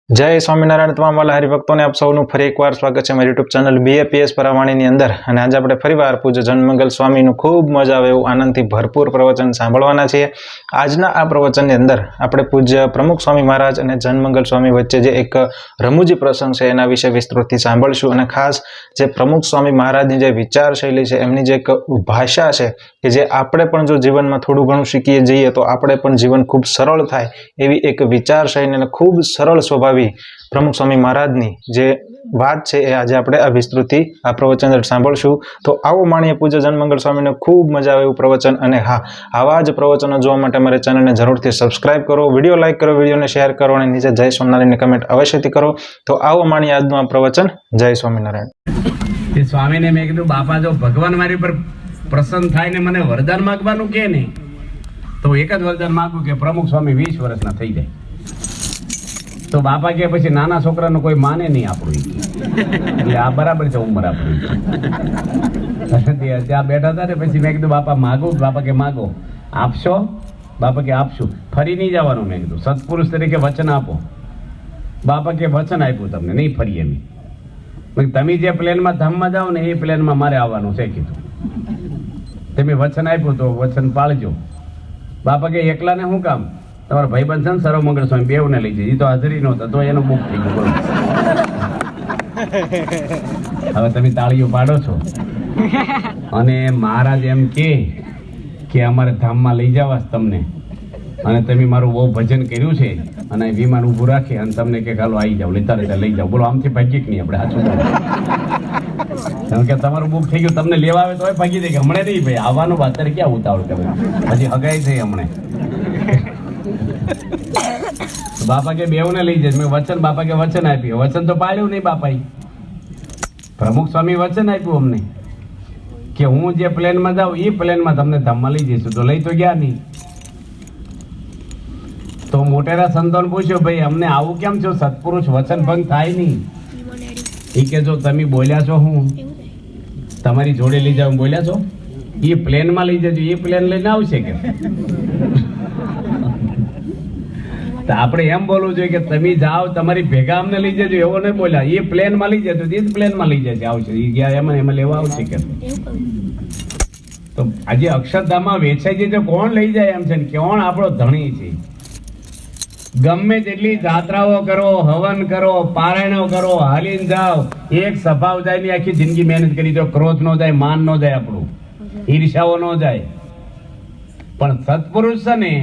જય સ્વામિનારાયણ તમામ વાલા હરિભક્તોને આપ સૌનું ફરી એકવાર સ્વાગત છે મારી યુટ્યુબ ચેનલ BAPS પરાવાણીની અંદર। અને આજે આપણે ફરીવાર પૂજ્ય જનમંગલ સ્વામીનું ખૂબ મજા આવે એવું આનંદથી ભરપૂર પ્રવચન સાંભળવાના છીએ। આજના આ પ્રવચનની અંદર આપણે પૂજ્ય પ્રમુખ સ્વામી મહારાજ અને જનમંગલ સ્વામી વચ્ચે જે એક રમૂજી પ્રસંગ છે એના વિશે વિસ્તૃતથી સાંભળશું। અને ખાસ જે પ્રમુખ સ્વામી મહારાજની જે વિચારશૈલી છે, એમની જે એક ભાષા છે કે જે આપણે પણ જો જીવનમાં થોડું ઘણું શીખીએ જઈએ તો આપણે પણ જીવન ખૂબ સરળ થાય એવી એક વિચારશૈલી અને ખૂબ સરળ સ્વભાવી પ્રમુખ સ્વામી મહારાજની જે વાત છે એ આજે આપણે આ વિસ્તૃતિ આ પ્રવચન સાંભળશું। તો આવો માણીએ પૂજ્ય જનમંગલ સ્વામીને ખૂબ મજા આવે એવું પ્રવચન। અને હા, આવા જ પ્રવચનો જોવા માટે અમારી ચેનલને જરૂરથી સબસ્ક્રાઇબ કરો, વિડીયો લાઇક કરો, વિડીયોને શેર કરો અને નીચે જય સ્વામિનારાયણની કમેન્ટ અવશ્યથી કરો। તો આવો માણીએ આજનું આ પ્રવચન। જય સ્વામિનારાયણ। સ્વામીને મેં કીધું, બાપા જો ભગવાન મારી પર પ્રસન્ન થાય ને મને વરદાન માંગવાનું કે નહીં, તો એક જ વરદાન માંગુ કે પ્રમુખ સ્વામી 20 વર્ષના થઈ જાય। તો બાપા કે પછી નાના છોકરાનો કોઈ માને નહીં આપણું, એટલે આ બરાબર છે ઉંમર આપણી। ત્યાં બેઠા હતા ને પછી મેં કીધું બાપા માગું? બાપા કે માગો। આપશો? બાપા કે આપશું। ફરી નહીં જવાનું। મેં કીધું સત્પુરુષ તરીકે વચન આપો। બાપા કે વચન આપ્યું તમને, નહીં ફરી એમ। તમે જે પ્લેનમાં ધામમાં જાઓ ને એ પ્લેનમાં મારે આવવાનું છે કીધું। તમે વચન આપ્યું તો વચન પાળજો। બાપા કે એકલાને શું કામ? તમારા ભાઈબંધ છે ને સર્વમંગળ સ્વામી, બેવને લઈ જઈએ। એ તો હાજરી નહોતા તો એનો મુખ થઈ ગયો। હવે તમે તાળીઓ પાડો છો અને મહારાજ એમ કે અમારે ધામમાં લઈ જવા તમને, અને તમે મારું બહુ ભજન કર્યું છે અને વિમાન ઊભું રાખે અને તમને કે ચાલો આવી જાઓ, લેતા લેતા લઈ જાઓ। બોલો, આમથી ભાગીએ કે નહીં આપણે? સાચું કારણ કે તમારું બુક થઈ ગયું, તમને લેવા આવે તો ભાગી દે કે હમણાં નહીં ભાઈ આવવાનું, અત્યારે ક્યાં ઉતાવળ કરે, હજી હગાઈ થઈ હમણાં। બાપા કે બેવને લઈ જાય। મેં વચન, બાપા કે વચન આપ્યું, વચન તો પાડ્યું નહીં બાપાએ। પ્રમુખ સ્વામી વચન આપ્યું અમને કે હું જે પ્લેનમાં જાઉં એ પ્લેનમાં તમને ધામમાં લઈ જઈશું, તો લઈ તો ગયા નહીં। તો મોટેરા સંતોને પૂછ્યું, ભાઈ અમને આવું કેમ છો? સત્પુરુષ વચન ભંગ થાય નહીં। એ કે જો તમે બોલ્યા છો, હું તમારી જોડે લઈ જાઉં બોલ્યા છો, એ પ્લેનમાં લઈ જજો, એ પ્લેન લઈને આવશે કે? તો આપણે એમ બોલવું જોઈએ કે તમે જાઓ તમારી ભેગા અમને લઈ જજો, એવો નહીં બોલ્યા। એ પ્લેનમાં લઈ જજો, એ જ પ્લેનમાં લઈ જશે, આવશે, એ ગયા એમાં લેવા આવશે કે? તો આજે અક્ષરધામમાં વેચાઈ જાય તો કોણ લઈ જાય એમ છે ને? કોણ આપણો ધણી છે? ગમે તેટલી જાત્રાઓ કરો, હવન કરો, પારાયણો કરો, હાલીને જાઓ, એક સ્વભાવ જાય ની આખી જિંદગી મહેનત કરી તો ક્રોધ નો જાય, માન નો જાય, આપણું ઈર્ષાઓ નો જાય। પણ સત્પુરુષ છે ને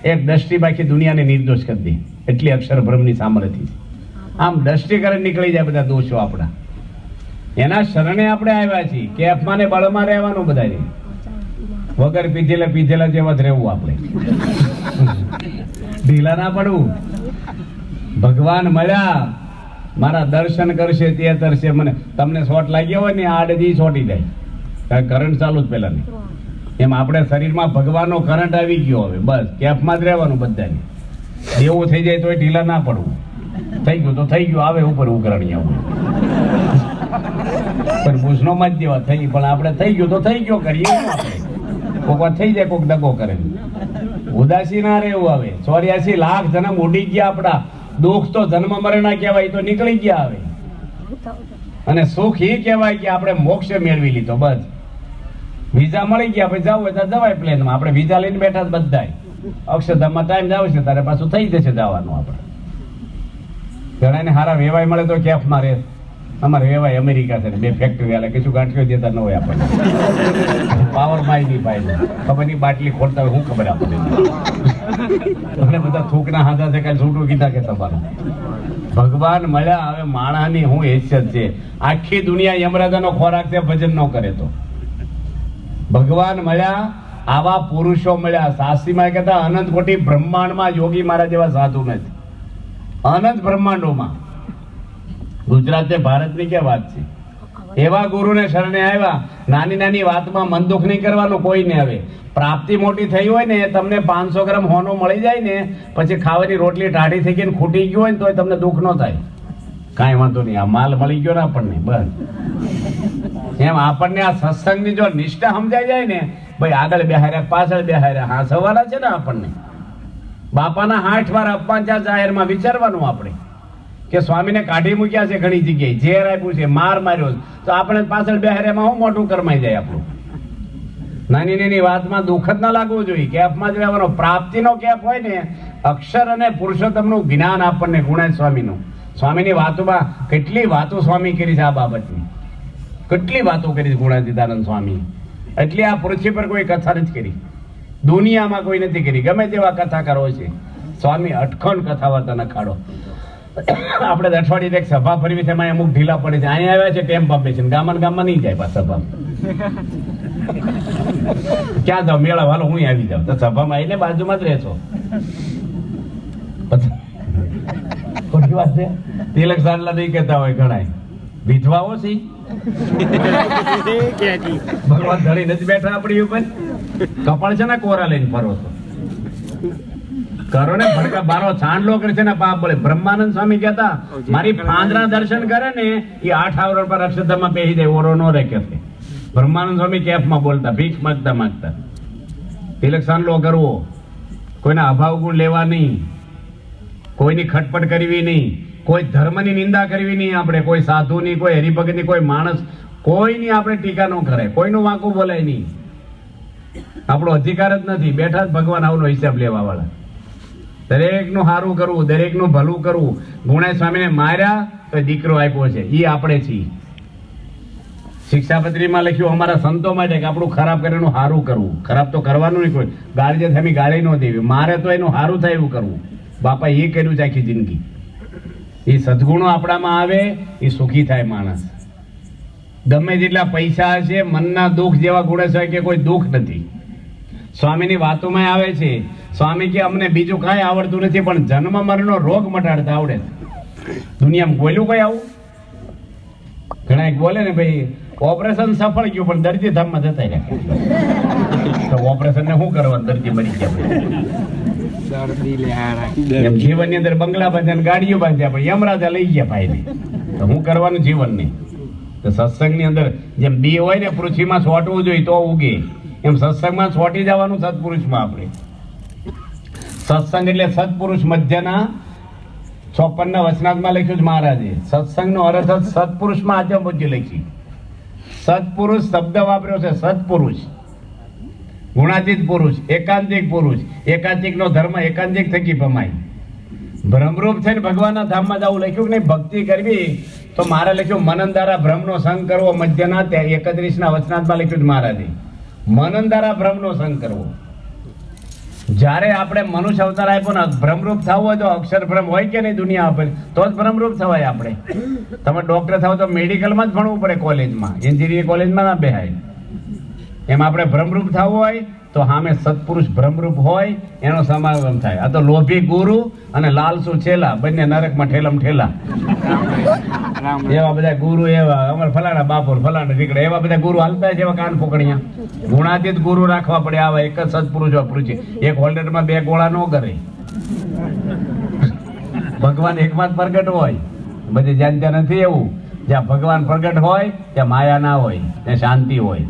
એક દ્રષ્ટિ બાકી દુનિયાને નિર્દોષ કરી દે, એટલી અક્ષર બ્રહ્મની સામર્થ્ય। આમ દ્રષ્ટિ કરે નીકળી જાય બધા દોષો આપણા। એના શરણે આપણે આવ્યા છીએ, કેફમાં ને બળમાં રહેવાનું બધા, વગર પીધેલા જેવા જ રહેવું આપણે, ઢીલા ના પડવું। ભગવાન મળ્યા, મારા દર્શન કરશે તે તરશે। મને તમને શોટ લાગ્યો હોય ને આડજી છોટી જાય, કરંટ ચાલુ જ પેલા નહીં। એમ આપણે શરીરમાં ભગવાનનો કરંટ આવી ગયો, હવે બસ કેફમાં જ રહેવાનું બધાને। એવું થઈ જાય તો ઢીલા ના પડવું, થઈ ગયું તો થઈ ગયું, આવે ઉપર ઉકરણી આવું પણ ભૂસણોમાં જ જેવા થઈ, પણ આપણે થઈ ગયું તો થઈ ગયો, કરીએ આપણે। કોક વાર થઈ જાય, કોક દગો કરે, ઉદાસી ના રહેવું। હવે 84 લાખ જન્મ ઉડી ગયા આપણા, દુઃખ તો જન્મ મરણા કહેવાય, તો નીકળી ગયા હવે। અને સુખ એ કહેવાય કે આપણે મોક્ષ મેળવી લીધો, બસ વિઝા મળી ગયા, પછી જવું હોય તો જવાય પ્લેનમાં। આપણે વિઝા લઈને બેઠા બધાય, અક્ષરધામમાં ટાઈમ જાવ છે ત્યારે પાછું થઈ જશે જવાનું આપણે। ઘણાને સારા વેવાય મળે તો કેફમાં રહે, અમારે વેવાય અમેરિકા છે ને 2 ફેક્ટરી વાળા કશું ગાંઠીઓ દેતા ન હોય આપણને, પાવર માય નહીં પાય, ખબર નહીં બાટલી ખોલતા હોય, શું ખબર આપણને? અને બધા થૂકના હાથા છે, કાંઈ છૂટું કીધા કે તમારું ભગવાન મળ્યા। હવે માણાની હું હેસિયત છે? આખી દુનિયા યમરાજાનો ખોરાક છે ભજન ન કરે તો। ભગવાન મળ્યા, આવા પુરુષો મળ્યા। સાસીમાં કહેતા અનંત કોટી બ્રહ્માંડમાં યોગી મારા જેવા સાધુ નથી, અનંત બ્રહ્માંડોમાં। ગુજરાત ભારતની કે વાત છે? એવા ગુરુને શરણે આવ્યા। નાની નાની વાતમાં મન દુઃખ નહીં કરવાનું કોઈને। હવે પ્રાપ્તિ મોટી થઈ હોય ને, તમને 500 ગ્રામ હોનો મળી જાય ને, પછી ખાવાની રોટલી ટાઢી થઈ ગઈ ખૂટી ગયું હોય ને તો તમને દુઃખ ન થાય, કાંઈ વાંધો નહીં, આ માલ મળી ગયો ને આપણને, બસ એમ આપણને આ સત્સંગની જો નિષ્ઠા સમજાઈ જાય ને, ભાઈ આગળ બેહાર્યા પાછળ બેહાર્યા હા સવાલા છે ને આપણને। બાપાના 8 વાર અપમાન જાહેરમાં વિચારવાનું આપણે, કે સ્વામીને કાઢી મૂક્યા છે ઘણી જગ્યાએ, ઝેર આપ્યું છે, માર માર્યો છે, તો આપણે પાછળ બેહારેમાં હું મોટું કરમાઈ જાય આપણું. નાની નાની વાતમાં દુઃખ જ ના લાગવું જોઈએ. કેફમાં જ રહેવાનો. પ્રાપ્તિનો કેફ હોય ને, અક્ષર અને પુરુષોત્તમનું જ્ઞાન આપણને ગુણાય સ્વામીનું. સ્વામીની વાતોમાં કેટલી વાતો સ્વામી કરી છે આ બાબતની, કેટલી વાતો કરી છે ગુણાતીતાનંદ સ્વામી. એટલે આ પૃથ્વી પર કોઈ કથા નથી કરી, દુનિયામાં કોઈ નથી કરી. ગમે તેવા કથાકારો છે, સ્વામી અટખંડ કથા વાર્તા નખાડો. આપણે અઠવાડિયે એક સભા ફરવી છે, એમાં અમુક ઢીલા પડે છે. અહીંયા આવ્યા છે ટેમ પાપે છે, ગામમાં નહીં જાય પાછા સભા. ક્યાં જાવ મેળા વાલો, હું આવી જાઉં તો સભામાં આવીને બાજુમાં જ રહેશો. ખોટી વાત છે. તિલક સારલા નહીં કહેતા હોય ઘણા વિધવાઓ છે. ભગવાન ધણી નથી બેઠા આપણી ઉપર. કપાળ છે ને કોરા લઈને ફરો છો. કરો ને ભડકા બારો છાંડલો કરે છે ને પાપ બોલે. બ્રહ્માનંદ સ્વામી કહેતા મારી પાંદરા દર્શન કરે ને એ 8 આવરણ પર અક્ષરધામમાં બેસી જાય, ઓરો નો રે કે. બ્રહ્માનંદ સ્વામી કેફમાં બોલતા, ભીખ માંગતા માંગતા. તિલક સાંડલો કરવો, કોઈના અભાવ ગુણ લેવા નહીં, કોઈની ખટપટ કરવી નહીં, કોઈ ધર્મની નિંદા કરવી નહીં, આપણે કોઈ સાધુની, કોઈ હરિભગતની, કોઈ માણસ, કોઈની આપણે ટીકા ન કરે, કોઈનું વાંકું બોલાય નહીં. આપણો અધિકાર જ નથી. બેઠા જ ભગવાન આવનો હિસાબ લેવા વાળા. દરેકનું સારું કરવું, દરેકનું ભલું કરવું. ગુણાય સ્વામીને માર્યા તો દીકરો આપ્યો છે, એ આપણે છીએ. શિક્ષાપત્રીમાં લખ્યું અમારા સંતો માટે કે આપણું ખરાબ કરે એનું સારું કરવું. ખરાબ તો કરવાનું નહીં. કોઈ ગાળી જે તમે ગાળી ન દેવી, મારે તો એનું સારું થાય એવું કરવું. બાપા એ કર્યું છે આખી જિંદગી. એ સદગુણો આપણામાં આવે એ સુખી થાય માણસ. ગમે જેટલા પૈસા છે, મનના દુઃખ જેવા ગુણેશ હોય કે કોઈ દુઃખ નથી. સ્વામીની વાતોમાં આવે છે, સ્વામી કે અમને બીજું કાંઈ આવડતું નથી પણ જન્મ મરણનો રોગ મટાડતા આવડે છે. દુનિયામાં બોલ્યું કોઈ આવું? ઘણા બોલે ને ભાઈ ઓપરેશન સફળ ગયું પણ દર્દી ધામમાં જતા રહ્યા. તો ઓપરેશન ને શું કરવાનું? દર્દી મરી ગયા. એમ જીવનની અંદર બંગલા બાંધ્યા, ગાડીઓ બાંધ્યા, પણ યમરાજા લઈ ગયા ભાઈ. તો શું કરવાનું જીવન ને? તો સત્સંગની અંદર જેમ બી હોય ને પૃથ્વીમાં છોટવું જોઈએ તો ઉગે, એમ સત્સંગમાં છોટી જવાનું સત્પુરુષમાં. આપણે સત્સંગ એટલે સત્પુરુષ મધ્યના 56ના વચનાથમાં લખ્યું છે મહારાજે. સત્સંગનો અર્થ સત્પુરુષમાં આદ્ય બુદ્ધિ લખી. સત્પુરુષ શબ્દ વાપર્યો છે. સત્પુરુષ ગુણાતીત પુરુષ, એકાંતિક પુરુષ. એકાંતિક નો ધર્મ એકાંતિક થકી ભમાય. ભ્રમરૂપ થઈને ભગવાનના ધામમાં જવું લખ્યું કે નહીં. ભક્તિ કરવી તો મારે લખ્યું મનન ભ્રમનો સંગ કરવો. મધ્યના 31ના વચનાથમાં લખ્યું છે મહારાજે. મનન ભ્રમનો સંગ કરવો. જ્યારે આપણે મનુષ્ય અવતાર આપ્યો ને ભ્રમરૂપ થવું હોય તો અક્ષર ભ્રમ હોય કે નહીં દુનિયા પર, તો જ ભ્રમરૂપ થવાય. આપણે તમે ડોક્ટર થાવ તો મેડિકલમાં જ ભણવું પડે, કોલેજમાં, એન્જિનિયરિંગ કોલેજમાં ના બેહાય. એમ આપણે ભ્રમરૂપ થવું હોય તો સામે સત્પુરુષ ભ્રમરૂપ હોય એનો સમાગમ થાય. આ તો લોભી ગુરુ અને લાલસુ છેલા, બંને નરકમાં ઠેલમ ઠેલા. એવા બધા ગુરુ, એવા અમારે ફલાણા બાપુ ફલાણા દીકરા, એવા બધા ગુરુ હાલતા છે, એવા કાન ફોકડિયા. ગુણાતીત ગુરુ રાખવા પડે. આવા એક જ સત્પુરુષ પૂછે. એક હોલ્ડરમાં 2 ગોળા ન કરે. ભગવાન એકમાં જ પ્રગટ હોય. બધી જ્યાં ત્યાં નથી એવું. જ્યાં ભગવાન પ્રગટ હોય ત્યાં માયા ના હોય, ત્યાં શાંતિ હોય,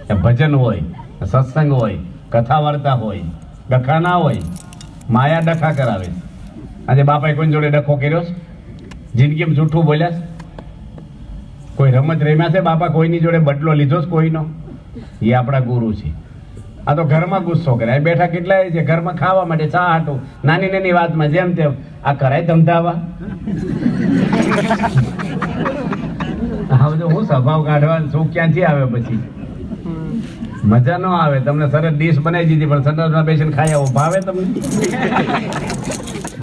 ત્યાં ભજન હોય, સત્સંગ હોય, કથા વાર્તા હોય. ડખા ના હોય. માયા ડખા કરાવે. આજે બાપાએ કોઈ જોડે ડખો કર્યો છે? જિંદગીમાં જૂઠું બોલ્યા છે? કોઈ રમત રમ્યા છે બાપા કોઈની જોડે? બદલો લીધો છે કોઈનો? એ આપણા ગુરુ છે. આ તો ઘરમાં ગુસ્સો કરે. બેઠા કેટલાય છે ઘરમાં ખાવા માટે ચા હાટું, નાની નાની વાતમાં જેમ તેમ આ કરાય ધમધાવા. હવે હું સ્વભાવ કાઢવાનું શું? ક્યાંથી આવે? પછી મજા ન આવે. તમને સરસ ડીશ બનાવી દીધી પણ સંડાસમાં બેસીને ખાઈ આવો, ભાવે તમને?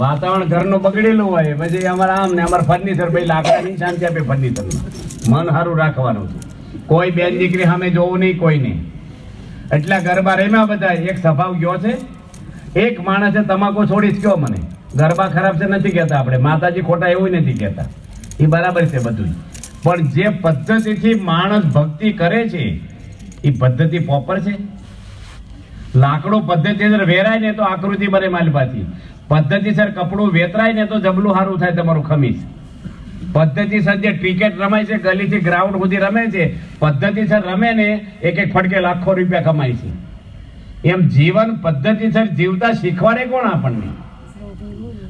વાતાવરણ ઘરનું બગડેલું હોય, પછી અમારે આમ ને અમારે ફર્નિચર, ભાઈ લાકડાની શાંતિ આપે ફર્નિચરમાં. મન સારું રાખવાનું છે. કોઈ બેન દીકરી સામે જોવું નહીં કોઈને. એટલા ગરબા રેમ્યા બધા. એક સ્વભાવ ગયો છે. એક માણસે તમાકુ છોડીશ કયો મને? ગરબા ખરાબ છે નથી કહેતા આપણે, માતાજી ખોટા એવું નથી કહેતા, એ બરાબર છે બધું. પણ જે પદ્ધતિથી માણસ ભક્તિ કરે છે એ પદ્ધતિ પોપર છે. લાકડું પદ્ધતિસર વેરાય ને તો આકૃતિ બને માલપાથી. પદ્ધતિસર કપડું વેતરાય ને તો જબલું સારું થાય તમારું ખમીસ. પદ્ધતિસર જે ક્રિકેટ રમાય છે, ગલીથી ગ્રાઉન્ડ સુધી રમે છે, પદ્ધતિસર રમે ને એક ફટકે લાખો રૂપિયા કમાય છે. એમ જીવન પદ્ધતિસર જીવતા શીખવાડે કોણ આપણને?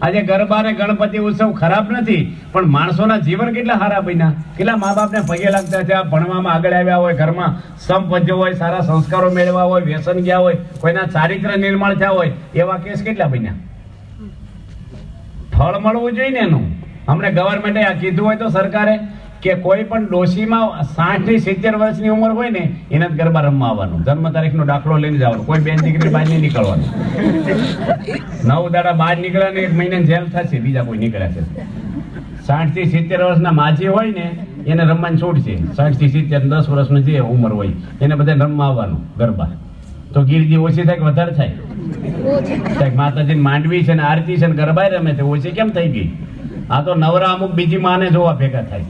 આજે ગરબા અને ગણપતિ ઉત્સવ ખરાબ નથી, પણ માણસોના જીવન કેટલા સારા બન્યા. કેટલા મા બાપને પગે લાગતા છે, ભણવામાં આગળ આવ્યા હોય, ઘરમાં સંપ વધ્યો હોય, સારા સંસ્કારો મેળવ્યા હોય, વ્યસન ગયા હોય, કોઈના ચારિત્ર નિર્માણ થયા હોય, એવા કેસ કેટલા બન્યા. ફળ મળવું જોઈએ ને એનું. હમણે ગવર્મેન્ટે આ કીધું હોય તો સરકારે કે કોઈ પણ ડોશીમાં 60 થી 70 વર્ષની ઉંમર હોય ને એના જ ગરબા રમવા આવવાનું, જન્મ તારીખનો દાખલો લઈને જવાનું, કોઈ બેન દીકરી બહાર નહીં નીકળવાનું. 9 દાડા બહાર નીકળ્યા ને 1 મહિને જેલ થશે, બીજા કોઈ નીકળ્યા છે. 60 થી 70 વર્ષના માજી હોય ને એને રમવાની છૂટ છે. 60 થી 70 10 વર્ષની જે ઉંમર હોય એને બધા રમવા આવવાનું ગરબા. તો ગીરજી ઓછી થાય કે વધારે થાય? માતાજી માંડવી છે ને આરતી છે ને ગરબા રમે છે, ઓછી કેમ થઈ ગઈ? આ તો નવરા અમુક બીજી માને જોવા ભેગા થાય.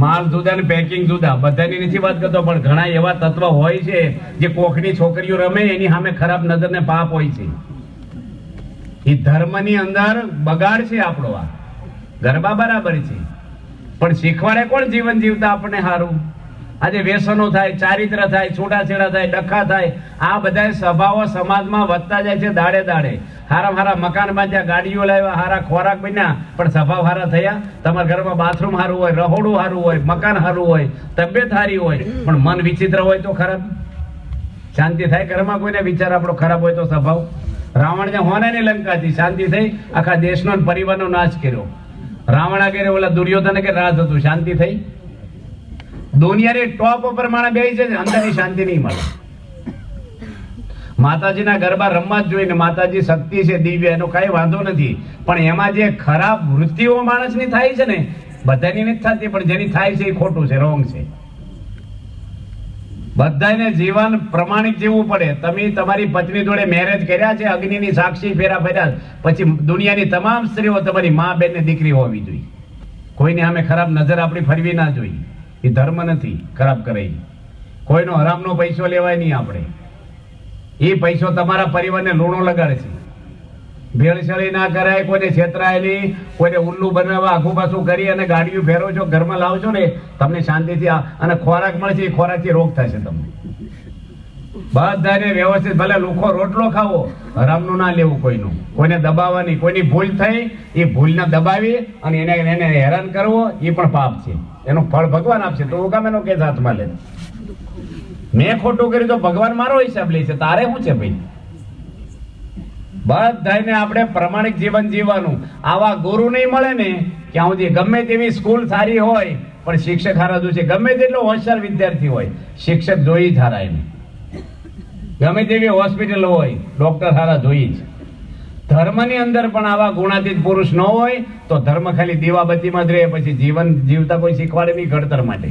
માલ જુદા ને પેકિંગ જુદા, બધાની નથી વાત કરતો, પણ ઘણા એવા તત્વ હોય છે જે કોકની છોકરીઓ રમે એની સામે ખરાબ નજર ને પાપ હોય છે. એ ધર્મની અંદર બગાડ છે આપણો. આ ગરબા બરાબર છે, પણ શીખવાડે કોણ જીવન જીવતા આપણને સારું? આજે વ્યસનો થાય, ચારિત્ર થાય, છૂટાછેડા થાય, ડખા થાય, આ બધા સ્વભાવો સમાજમાં વધતા જાય છે દાડે દાડે. હારા મકાન બાંધ્યા, ગાડીઓ લાવ્યા, હારા ખોરાક બન્યા, પણ સ્વભાવ હારા થયા? તમારા ઘરમાં બાથરૂમ સારું હોય, રહોડું સારું હોય, મકાન સારું હોય, તબિયત સારી હોય, પણ મન વિચિત્ર હોય તો ખરાબ શાંતિ થાય ઘરમાં? કોઈને વિચાર આપણો ખરાબ હોય તો સ્વભાવ. રાવણને હોનાની લંકાથી શાંતિ થઈ, આખા દેશનો પરિવારનો નાશ કર્યો. રાવણ આગળ ઓલા દુર્યોધન કે રાજ હતું, શાંતિ થઈ? દુનિયાની ટોપ ઉપર માણસ બેસી છે, અંદરની શાંતિ નહીં મળે. માતાજીના ગરબા રમવા જ જોઈએ ને. માતાજી શક્તિ છે, દિવ્ય, એનો કઈ વાંધો નથી, પણ એમાં જે ખરાબ વૃત્તિઓ માણસની થાય છે ને, બધાની નથી થતી, પણ જેની થાય છે એ ખોટું છે, રોંગ છે. બધાને જીવન પ્રમાણિક જીવવું પડે. તમે તમારી પત્ની જોડે મેરેજ કર્યા છે, અગ્નિની સાક્ષી ફેરા ફેર્યા, પછી દુનિયાની તમામ સ્ત્રીઓ તમારી મા, બેન ને દીકરી હોવી જોઈએ. કોઈને સામે ખરાબ નજર આપણી ફરવી ના જોઈએ. એ ધર્મ નથી ખરાબ કરે. કોઈનો હરામનો પૈસો લેવાય નહીં આપણે. એ પૈસો તમારા પરિવારને લૂણો લગાડે છે. ભેળસેળી ના કરાય, કોઈને છેતરાય નહીં, કોઈને ઉલ્લુ બનાવવા આખું પાછું કરી અને ગાડીઓ ફેરવો છો, ઘરમાં લાવશો ને તમને શાંતિથી અને ખોરાક મળશે, એ ખોરાકથી રોગ થશે તમને. બધાને વ્યવસ્થિત, ભલે લુખો રોટલો ખાવો, હરામનું ના લેવું કોઈનું, કોઈને દબાવવાની. કોઈની ભૂલ થઈ એ ભૂલને દબાવી અને એને હેરાન કરવો એ પણ પાપ છે. એનું ફળ ભગવાન આપશે. તો હું કામ એનો કેસ હાથમાં લે? મેં ખોટું કર્યું તો ભગવાન મારો હિસાબ લે છે, તારે શું છે ભાઈ? બધાને આપણે પ્રમાણિક જીવન જીવવાનું. આવા ગુરુ નહીં મળે ને ક્યાં સુધી, ગમે તેવી સ્કૂલ સારી હોય પણ શિક્ષક હારા જોશે. ગમે તેટલો હોશિયાર વિદ્યાર્થી હોય, શિક્ષક જોઈ જ હારા એને. ગમે તેવી હોસ્પિટલ હોય, ડોક્ટર હારા જોઈ જ. ધર્મની અંદર પણ આવા ગુણાતીત પુરુષ ન હોય તો ધર્મ ખાલી દીવાબત્તીમાં જ રહે, પછી જીવન જીવતા કોઈ શીખવાડે નહીં ઘડતર માટે.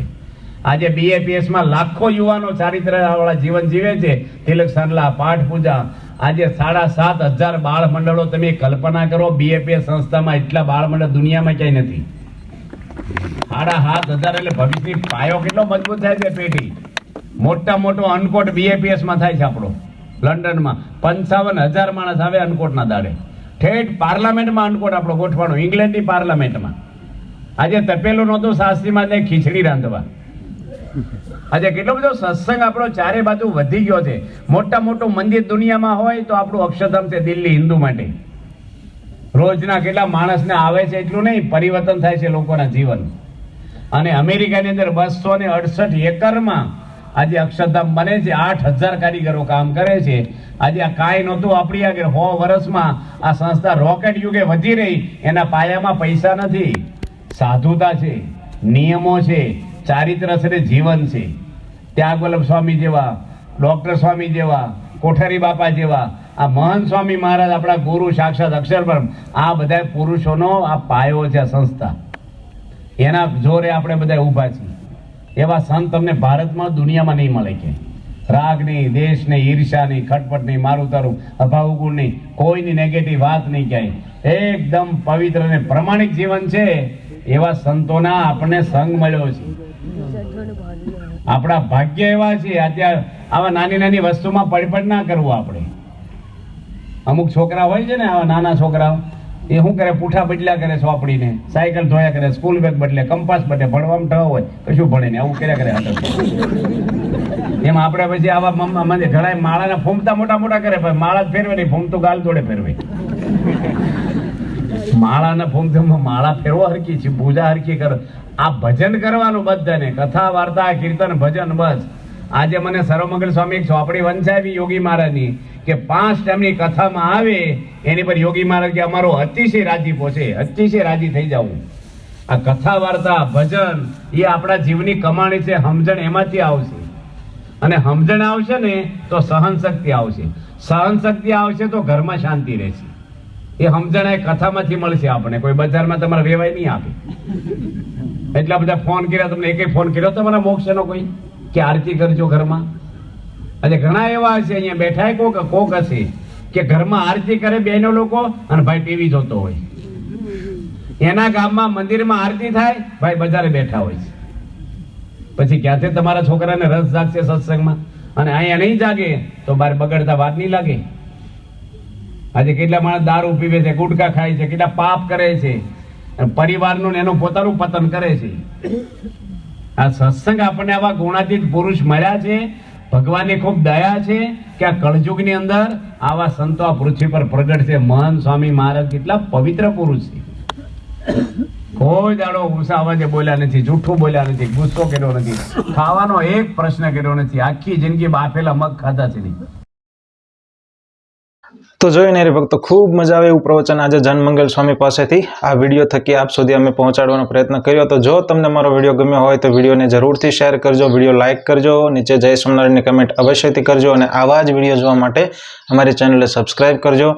આજે BAPS માં લાખો યુવાનો ચારિત્ર વાળા જીવન જીવે છે. તિલક સાંડલા, પાઠ પૂજા. આજે 7,500 બાળ મંડળો. તમે કલ્પના કરો, BAPS સંસ્થામાં એટલા બાળ મંડળ દુનિયામાં ક્યાંય નથી. 7,500 એટલે ભવિષ્યની પાયો કેટલો મજબૂત થાય છે. પેઢી મોટા મોટો અનકોટ BAPS માં થાય છે આપણો. લંડનમાં 55,000 માણસ આવે અનકોટના દાડે. ઠેઠ પાર્લામેન્ટમાં અનકોટ આપણો ગોઠવાનો, ઇંગ્લેન્ડની પાર્લામેન્ટમાં. આજે તપેલું નહોતું શાસ્ત્રીમાં ખીચડી રાંધવા. આજે કેટલો બધો સત્સંગ આપણો ચારે બાજુ વધી ગયો છે. મોટા મોટું મંદિર દુનિયામાં હોય તો આપણું અક્ષરધામ છે દિલ્હી હિન્દુ માટે. રોજના કેટલા માણસને આવે છે એટલું નહીં, પરિવર્તન થાય છે લોકોના જીવન. અને અમેરિકાની અંદર 268 એકરમાં આજે અક્ષરધામ બને છે. 8,000 કારીગરો કામ કરે છે. આજે આ કાંઈ નહોતું આપણી આગળ. 100 વર્ષમાં આ સંસ્થા રોકેટ યુગે વધી રહી. એના પાયામાં પૈસા નથી, સાધુતા છે, નિયમો છે, ચારિત્ર છે, જીવન છે. ત્યાગ વલ્લભ સ્વામી જેવા, ડોક્ટર સ્વામી જેવા, કોઠારી બાપા જેવા, આ મહંત સ્વામી મહારાજ આપણા ગુરુ સાક્ષાત અક્ષરબ્રહ્મ, આ બધા પુરુષોનો આ પાયો છે આ સંસ્થા. એના જોરે આપણે બધા ઊભા છીએ. એવા સંત તમને ભારતમાં દુનિયામાં નહીં મળે. કે રાગ નહીં, દેશ નહીં, ઈર્ષા નહીં, ખટપટ નહીં, મારું તારું, અભાવ ગુણ નહીં, કોઈની નેગેટિવ વાત નહીં ક્યાંય. એકદમ પવિત્ર અને પ્રમાણિક જીવન છે. એવા સંતોના આપણને સંગ મળ્યો છે. આપણા ભાગ્ય એવા છે. અત્યારે આવા નાની નાની વસ્તુમાં પડપડ ના કરવું આપણે. અમુક છોકરા હોય છે ને, આવા નાના છોકરાઓ, એ શું કરે, પૂઠા બદલ્યા કરે, સોપડીને સાયકલ ધોયા કરે, સ્કૂલ બેગ બદલે, કંપાસ બદલે, ભણવામાં ઠ હોય, કશું ભણે ને આવું કર્યા કરે. એમ આપણે પછી આવા મને ઘણા માળાના ફૂમતા મોટા મોટા કરે, પણ માળા જ ફેરવે નહીં, ફૂમતું ગાલ જોડે ફેરવે. માળાના ફૂમતામાં માળા ફેરવો હરકી છે, પૂજા હરકી કરો. આ ભજન કરવાનું બધાને, કથા વાર્તા કીર્તન ભજન બસ. આજે મને સર્વમંગલ સ્વામી એક ચોપડી વંચાવી યોગી મહારાજની કે 5 ટાઈમની કથામાં આવે એની પર યોગી મહારાજ કે અમારો અતિશય રાજીપો છે, અતિશય રાજી થઈ જવું. આ કથા વાર્તા ભજન એ આપણા જીવની કમાણી છે, સમજણ એમાંથી આવશે. અને સમજણ આવશે ને તો સહન શક્તિ આવશે, સહન શક્તિ આવશે તો ઘરમાં શાંતિ રહેશે. એ સમજણ એ કથામાંથી મળશે આપણને, કોઈ બજારમાં તમારે વેવાય નહીં આપે. એટલા બધા ફોન કર્યા, તમને એકે ફોન કર્યો તમારા મોક્ષનો કોઈ કે આરતી કરજો ઘરમાં? આજે ઘણા એવા હશે અહીંયા બેઠા કોક હશે કે ઘરમાં આરતી કરે બહેનો લોકો અને ભાઈ ટીવી જોતો હોય. એના ગામમાં મંદિરમાં આરતી થાય, ભાઈ બજારે બેઠા હોય છે. પછી ક્યાંથી તમારા છોકરાને રસ જાગશે સત્સંગમાં? અને અહીંયા નહીં જાગે તો બાર બગડતા વાત નહીં લાગે. આજે કેટલા માણસ દારૂ પીવે છે, ગુટખા ખાય છે, કેટલા પાપ કરે છે, પરિવારનું એનું પોતાનું પતન કરે છે. આ સત્સંગ આપણને આવા ગુણાતીત પુરુષ મળ્યા છે. ભગવાનની ખૂબ દયા છે કે આ કળયુગની અંદર આવા સંતો આ પૃથ્વી પર પ્રગટ છે. મહાન સ્વામી મહારાજ કેટલા પવિત્ર પુરુષ છે. કોઈ દાડો ઊંચા અવાજે બોલ્યા નથી, જૂઠું બોલ્યા નથી, ગુસ્સો કર્યો નથી, ખાવાનો એક પ્રશ્ન કર્યો નથી, આખી જિંદગી બાફેલા મગ ખાધા છે નહીં. તો જોઈને હરિભક્તો ખૂબ મજા આવે એવું પ્રવચન આજે જનમંગલ સ્વામી પાસેથી આ વિડીયો થકી આપ સુધી અમે પહોંચાડવાનો પ્રયત્ન કર્યો. તો જો તમને મારો વિડીયો ગમ્યો હોય તો વિડીયોને જરૂરથી શેર કરજો, વિડીયો લાઇક કરજો, નીચે જય સ્વામિનારાયણની કમેન્ટ અવશ્યથી કરજો અને આવા જ વિડીયો જોવા માટે અમારી ચેનલને સબસ્ક્રાઇબ કરજો.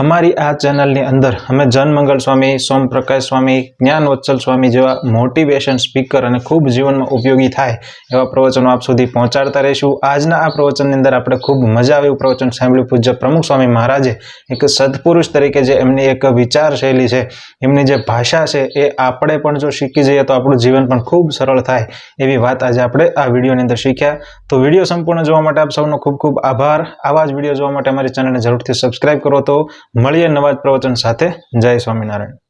અમારી આ ચેનલની અંદર અમે જનમંગલ સ્વામી, સોમપ્રકાશ સ્વામી, જ્ઞાન વત્સલ સ્વામી જેવા મોટિવેશન સ્પીકર અને ખૂબ જીવનમાં ઉપયોગી થાય એવા પ્રવચનો આપ સુધી પહોંચાડતા રહીશું. આજના આ પ્રવચનની અંદર આપણે ખૂબ મજા આવે એવું પ્રવચન સાંભળ્યું. પૂજ્ય પ્રમુખ સ્વામી મહારાજે એક સદપુરુષ તરીકે જે એમની એક વિચાર શૈલી છે, એમની જે ભાષા છે, એ આપણે પણ જો શીખી જઈએ તો આપણું જીવન પણ ખૂબ સરળ થાય એવી વાત આજે આપણે આ વિડીયોની અંદર શીખ્યા. તો વિડીયો સંપૂર્ણ જોવા માટે આપ સૌનો ખૂબ ખૂબ આભાર. આવા જ વિડીયો જોવા માટે અમારી ચેનલને જરૂરથી સબસ્ક્રાઇબ કરો. તો મળીએ નવા જ પ્રવચન સાથે. જય સ્વામિનારાયણ.